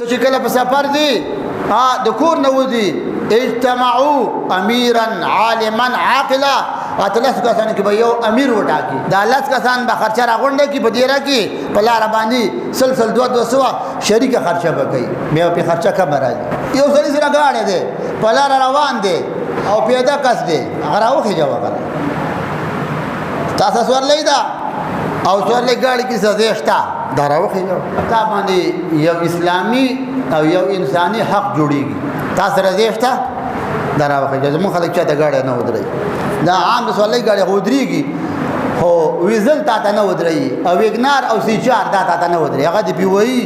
ته چې کله په سفر دی د کور نه وځي اجتمعوا اميرا عالما عاقلا اتلس کسان کې به یو امیر وټاکي دا لس کسان به خرچه راغونډه کې بدیره کې په لار باندې سلسل 200 شریک خرچه وکړي بیا په خرچه کم راځي یو سړي سره غاړه دی په لار روان دی او پیدا کس دی هغه راوخی جواب تاسو ورلې دا او څورلې غاړي کې سزا دا راوخی تا باندې یو اسلامي او یو انساني حق جوړیږي تاسو راځئ دا راوخی زموږ خلک چاته غاړي نه ودري دا عام څورلې غاړي ودريږي هو ویزل تا ته نه ودري او وګنار او سيچار دا ته نه ودري هغه دی پیوي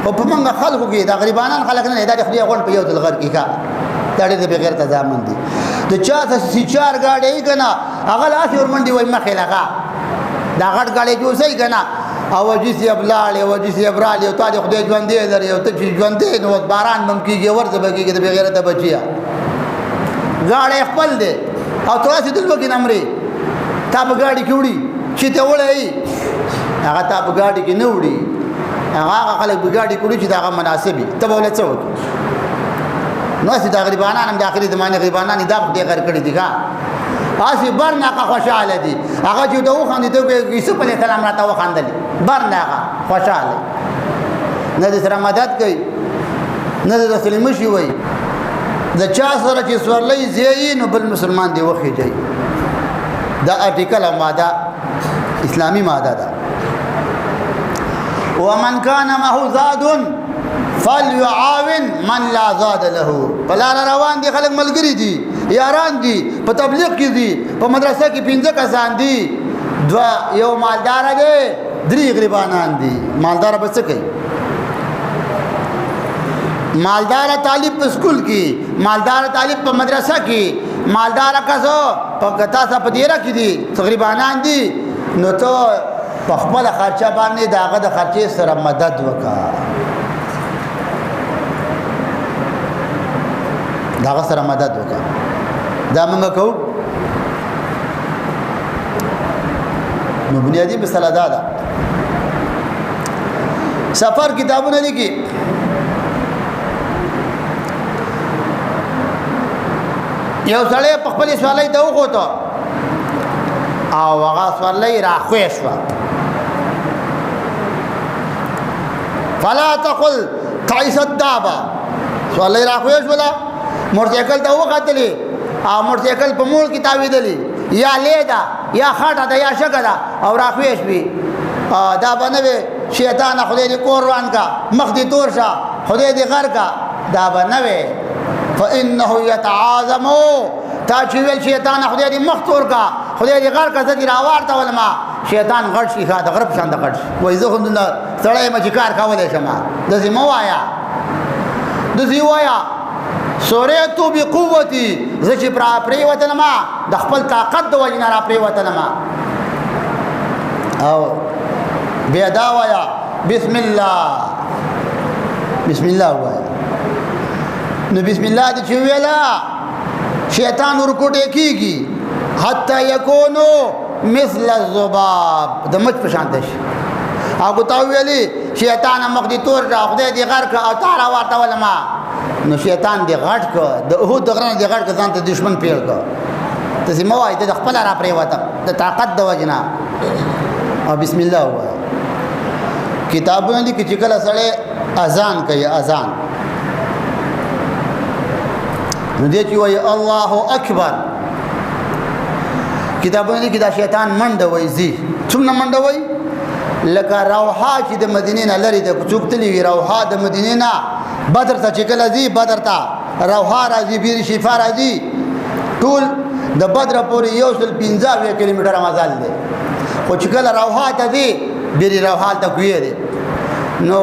او په موږ خلکو کې دا غریبانان خلک نه دا خپل غون په یو دل غر کې کا دا دې بغیر تضامن دي د چا ته سيچار غاړي کنا هغه لاس ورمنډي وای مخې لگا دا غټ غاړي جوړسي کنا او جسي ابلاله او جسي ابراله او تاج خدای ژوند دې لري او ته ژوند دې نو باران ممکیږي ورته بګيږي د بغیر ته بچیا غاړي خپل دې او تاسو دل وګین امري تا په غاړي کې وړي چې ته وړي هغه تا په غاړي کې نه وړي هغه خلک په غاړي کې وړي چې دا مناسبي ته بوله څه وکړي نو چې دا غریبانان هم داخلي زمانه غریبانان دا په دې غر کړی دي ښا اسی برناقه خوشاله دي هغه چې دوه خاندي ته یوسف علیه السلام راته وخاندل برناقه خوشاله نه دې سره مدد کوي نه دې سلیم شي وای د چا سره چې سورلې زین بل مسلمان دی وخی دی دا ارټیکل ماده اسلامی ماده ده ومن كان معه زاد فليعاون من لا زاد له بلا روان دي خلک ملګری دي یاران دي په تبلیغ کې دي په مدرسه کې 15 کسان دي دوا یو مالدار دي 3 غریبانان دي مالدار به څه کوي مالدار طالب په سکول کې مالدار طالب په مدرسه کې مالدار کسو په کتا څه په دیره کې دي غریبانان دي نو ته په خپل خرچه باندې داغه د خرچې سره مدد وکړه داغه سره مدد وکړه دا موږ کو نو بنیادی مسله دا ده سفر کتابونه لیکي یو سړی په خپل سوالای ته وغوته او هغه سوالای راخوي شو فلا تقل تعيس الدابه سوالای راخوي شو لا موټرسایکل ته وغتلی او موټرسایکل په مول کې تاویدلی یا لیدا یا خاطه ده یا شګه ده او راخوي شوی دا بنوي شیطان خدای دې قرآن کا مخ دې تور شه خدای دې غر کا دا بنوي فانه يتعاظم تا چې ویل شیطان خدای دې مخ تور کا خدای دې غر کا زدي راوارته ولما شیطان غړ شي دا غرب شان د غړ وای زه هم نه سړی مې کار کولای شم د زمو وایا د زی وایا سوریتو بقوتی زچ پری وطنما د خپل طاقت د وجنا را پری وطنما او بیا دا وایا بسم الله وایا نو بسم الله د چویلا شیطان ورکوټه کیږي حتا یکونو مثل الذباب د مچ په شان دي هغه تا ویلي شیطان مخدي تور را خدای دې غر کا او تعالی ورته ولما نو شیطان دې غټ کو د اوه دغه دې غټ ځان ته دشمن پیړ کو ته سیمه وای ته خپل را پرې وته د طاقت د وجنا او بسم الله وای کتابونه دي چې کله سره اذان کوي اذان نو دې چې وای الله اکبر کتابونه دي کې دا شیطان منډه وای زی څومره منډه وای لکه روحا چې د مدینې نه لري د کوڅکتلی وی روحا د مدینې نه بدر ته چې کله زی بدر ته روحا راځي بیر شفا راځي ټول د بدر پورې 115 کیلومتر مزل دی خو چې کله روحا ته دی بیر روحا ته کوی دی نو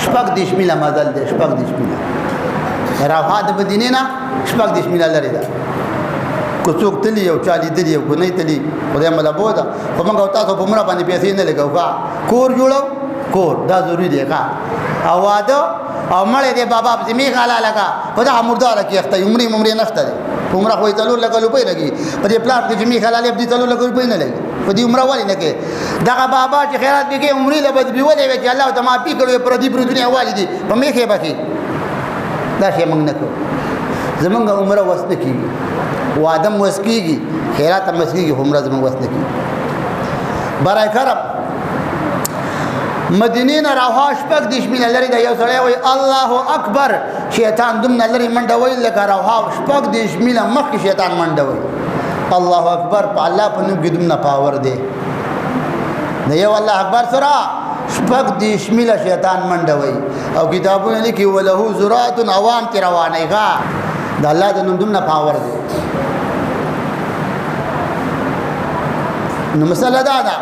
شپږ دیش میله مزل دی شپږ دیش میله روحا د مدینې نه شپږ دیش میله لري دا کوڅوک تلی او چالي تلی او نه تلی خدای مله بودا خو موږ تاسو په مړه باندې پیسې نه لګاو کور جوړو کور دا ضروری دی ښا او واده او مړې دی بابا زمي غاله لگا په دا مردار کې اخته عمرې نشته عمره خو 3 لک روپۍ لګي په دې پلاټ کې جمی خلالې په 3 لک روپۍ نه لګي په دې عمره والی نه کې دغه بابا چې خیرات کې عمرې له بد بیولې وي چې الله ته معافي کړو پر دې پر دنیا والدي په میخه بکی دا شی موږ نه کوو زمونږ عمره وسنه کیږي وادم وسکیږي خیرات هم وسکیږي عمره زمونږ وسنه کیږي برای کرم مدینه نه راوها شپږ دیش مینه لري دا یو سړی وای الله اکبر شیطان دومره لري منډه وای لکه راوها شپږ دیش مینه مخکې شیطان منډه وای الله اکبر په الله په نوم کې دومره پاور دی نه یو الله اکبر سره شپږ دیش مینه شیطان منډه وای او کتابونه لیکي ولهو زرات عوام تی روانه غا د الله د نوم دومره پاور دی نو مسله دا ده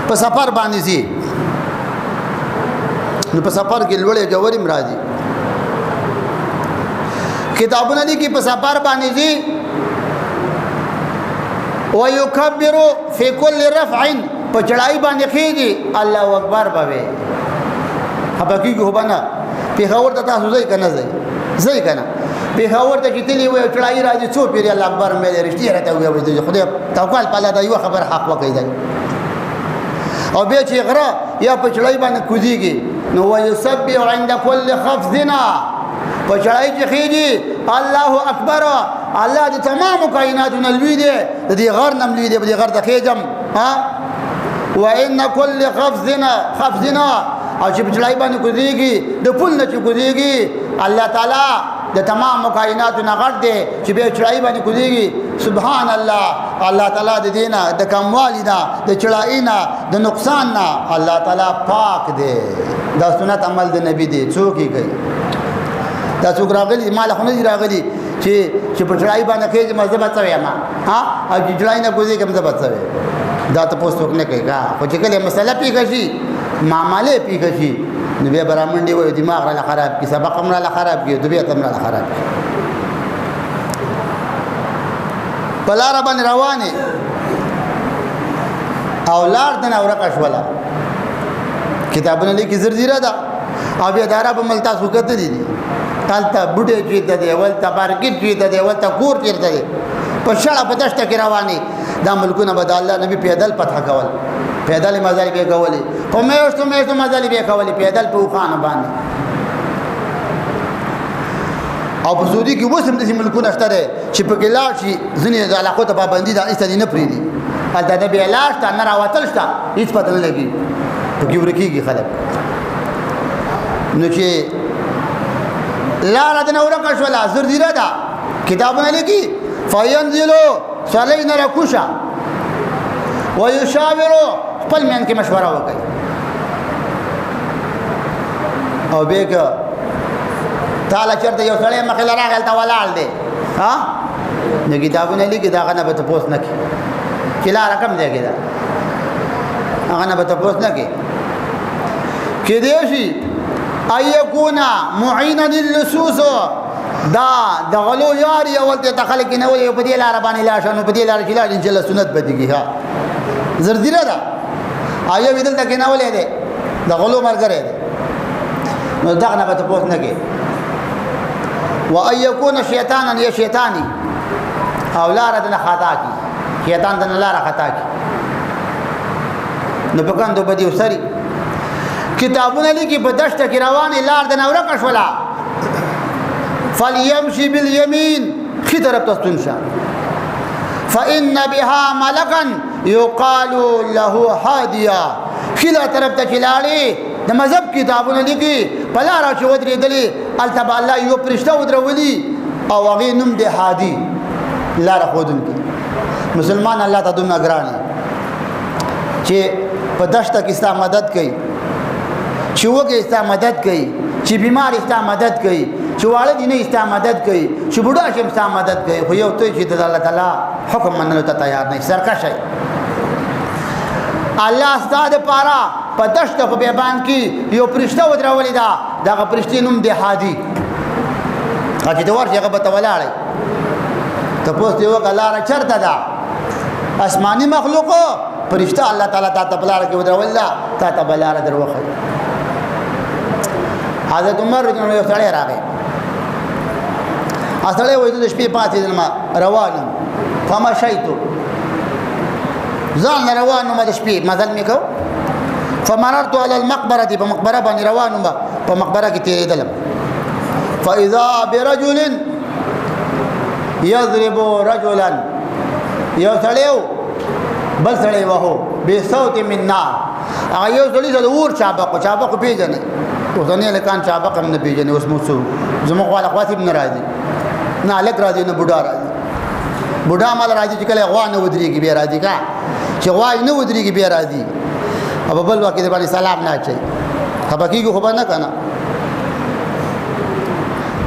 په سفر باندې سي نو په سفر کې لوړې جوړې مرادي کتابونه دي کې په سفر باندې دي ويكبر في كل رفع په چړای باندې خيږي الله اکبر بوي حبکی کو بنا پیښور ته تاسو ځای کنه ځای کنه پیښور ته چې تلی وي چړای راځي څو پیری الله اکبر مې رښتیا راته وي خدای توکل په الله دا یو خبر حق وکړي او بیا چې غره یا په چړای باندې کوزيږي نو ويسبح عند كل خفضنا په چړای چې خيږي الله اکبر الله دې تمام کائنات نلوي دي دې غر نملوي دي دې غر د خېجم ها وان كل خفضنا او چې په چړای باندې کوزيږي د پل نه چې کوزيږي الله تعالی د تمام کائنات نه غړ دي چې به چړای باندې کوزيږي سبحان الله الله تعالی د دینه د کموالی نه د چړاینا د نقصان نه الله تعالی پاک دی دا سنت عمل د نبی دی څوک یې کوي دا څوک راغلي مال خو نه راغلي چې په چړای باندې کې مزه بچوي ما ها او چې چړای نه کوزي کوم څه بچوي دا ته پوسټ نه کوي کا خو چې کله مسله پیښه شي معاملې پیښه شي نو بیا برامن دی وي دماغ را خراب کی سبق هم را خراب کی طبيعت هم را خراب کی بلار باندې روانه اولاد نه اورکش ولا کتابونه لیکي زرزيره ده او بیا دارا په ملتا سوکت دي تالتا بډې چیته دی ولتا مارکیټ چیته دی ولتا کور چیرته دی په شړه په دشته کې رواني دا ملکونه بد الله نبی پیدل فتح کول پیدل مزل به کولې په مېشتو مزل به کولې پیدل په خان باندې او په سعودي کې وسم د ملکونه شته چې په ګلاړ شي ځنې د علاقو ته پابندي دا ایستل نه پریدي الته د بیلاش ته نه راوتل شته هیڅ پته نه لګي په کې ورکیږي خلک نو چې لار د نورکه شولا زرزيره ده کتابونه لیکي فینزلوا صلین رکوشا ويشاوروا خپل من کې مشوره وکړي او بیګه تعالی چرته یو سړی مخې لراغل تا ولال دی ها نو کتابونه لیکي دا غنه به تاسو نه کی کلا رقم دی کېدا هغه نه به تاسو نه کی کې دی شي ايكونا معينا للصوص دا د غلو یار یو ولته تخلق نه وي په دې لار باندې لا شنو په دې لار چې لا ان شاء الله سنت بدیږي ها زرزيره دا آیا ودل تک نه ولې ده د غلو مرګره ده نو دا نه به تاسو نه کی وان يكون شيطانا يا شيطاني او لار د خطا کی شیطان د لار خطا کی نو په کاندو بدیو سری کتابونه لیکي په دشت کې روانه لار د نورک شولا فليمشي باليمين خي طرف ته تنشا فان بها ملكا يقال له هاديا خلا طرف ته چلاړي د مذهب کتابونه لیکي په لار چې ودرېدلې التبا الله یو پرشته ودرولي او هغه نوم دی هادي لار خودن کی مسلمان الله ته دونه ګراني چې په دشت کې ستا مدد کوي چې وګه استا مدد کوي چې بیمار استا مدد کوي چې واړه دي نه استا مدد کوي چې بوډا شم استا مدد کوي خو یو ته چې د الله تعالی حکم منلو ته تیار نه سرکشه الله ستاسو لپاره په دشت په بیان کې یو پرشته ودرولې دا دغه پرشتي نوم دی هادي هغه د ورشه هغه به تولاړي ته پوښتنه یو کلاره چرته ده آسماني مخلوق پرشته الله تعالی ته بلاره کې ودرول تا ته بلاره دروخه حضرت عمر رضی الله عنه راغی اصله وای د شپې پاتې دلما روانم فمشيتو ځان روانم د شپې مزل میکو فمررت على المقبره په مقبره باندې روانم په مقبره کې تیرېدلم فاذا برجل يضرب رجلا یو سړیو بل سړی وهو بصوت من نار هغه یو سړی د اور چابق پیژنې اوسنی لکان چابق هم نه پیژنې اوس موڅو زموږ والا خاطب نه راځي نه الګ راځي نه بوډا راځي بوډا مال راځي چې کله غوا نه ودرېږي بیا راځي کا چې غوا نه ودرېږي بیا راځي او بل وخت دې باندې سلام نه اچي خبرېږي خو به نه کنه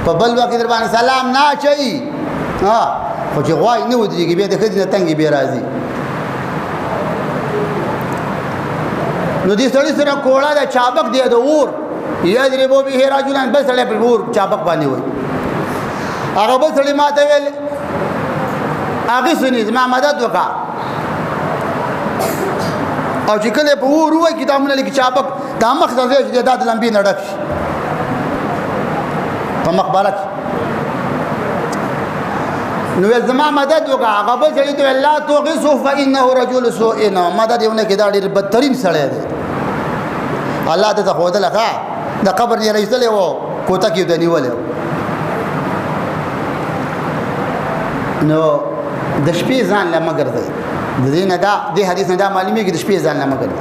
په بل وخت دې باندې سلام نه اچي ها خو چې غوا نه ودرېږي بیا د خدای تنګي بیا راځي نو دې سړی سره کوړه د چابک دی د اور یضربو به رجلان بل سړی په اور چابک باندې وای هغه بل سړی ماته ویل هغه سني زما مدد وکړه او چې کله په اور وای کتابونه لیکي چابک دا مخ ته ځي چې د لمبي نډک په مقبره نو زما مدد وکړه هغه بل سړی ته الله توغسو فانه رجل سوء مدد یو نه کې دا ډېر بدترین سړی دی الله ته خود لکه د قبر نه رسېلې وو کوته کې دنیولې نو د شپې ځان له مگر دی د دې نه دا د حدیث نه دا معلومیږي د شپې ځان له مگر دی